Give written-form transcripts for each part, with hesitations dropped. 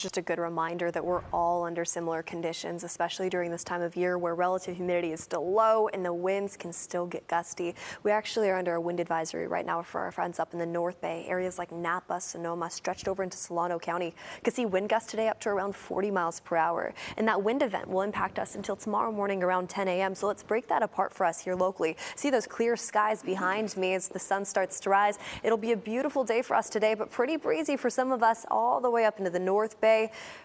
Just a good reminder that we're all under similar conditions, especially during this time of year where relative humidity is still low and the winds can still get gusty. We actually are under a wind advisory right now for our friends up in the North Bay. Areas like Napa, Sonoma, stretched over into Solano County could see wind gusts today up to around 40 miles per hour. And that wind event will impact us until tomorrow morning around 10 a.m. So let's break that apart for us here locally. See those clear skies behind me as the sun starts to rise. It'll be a beautiful day for us today, but pretty breezy for some of us all the way up into the North Bay,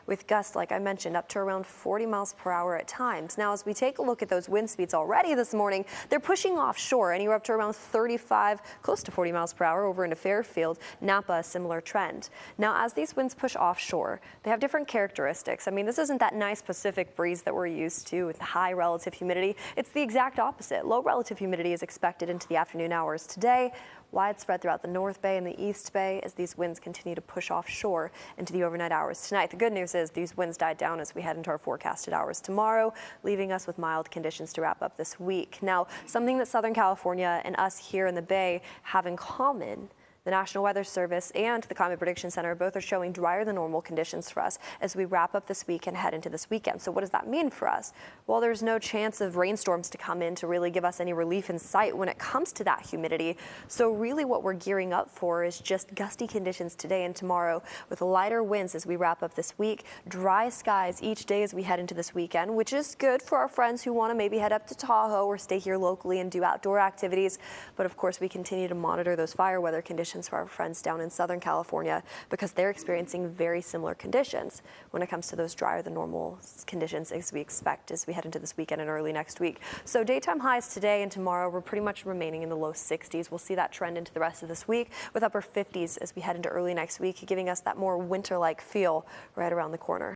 with gusts, like I mentioned, up to around 40 miles per hour at times. Now, as we take a look at those wind speeds already this morning, they're pushing offshore anywhere up to around 35, close to 40 miles per hour over into Fairfield. Napa, a similar trend. Now, as these winds push offshore, they have different characteristics. I mean, this isn't that nice Pacific breeze that we're used to with high relative humidity. It's the exact opposite. Low relative humidity is expected into the afternoon hours today, widespread throughout the North Bay and the East Bay as these winds continue to push offshore into the overnight hours tonight. The good news is these winds died down as we head into our forecasted hours tomorrow, leaving us with mild conditions to wrap up this week. Now, something that Southern California and us here in the Bay have in common: the National Weather Service and the Climate Prediction Center both are showing drier than normal conditions for us as we wrap up this week and head into this weekend. So what does that mean for us? Well, there's no chance of rainstorms to come in to really give us any relief in sight when it comes to that humidity. So really what we're gearing up for is just gusty conditions today and tomorrow with lighter winds as we wrap up this week. Dry skies each day as we head into this weekend, which is good for our friends who want to maybe head up to Tahoe or stay here locally and do outdoor activities. But of course, we continue to monitor those fire weather conditions for our friends down in Southern California because they're experiencing very similar conditions when it comes to those drier than normal conditions as we expect as we head into this weekend and early next week. So daytime highs today and tomorrow we're pretty much remaining in the low 60s. We'll see that trend into the rest of this week with upper 50s as we head into early next week, giving us that more winter-like feel right around the corner.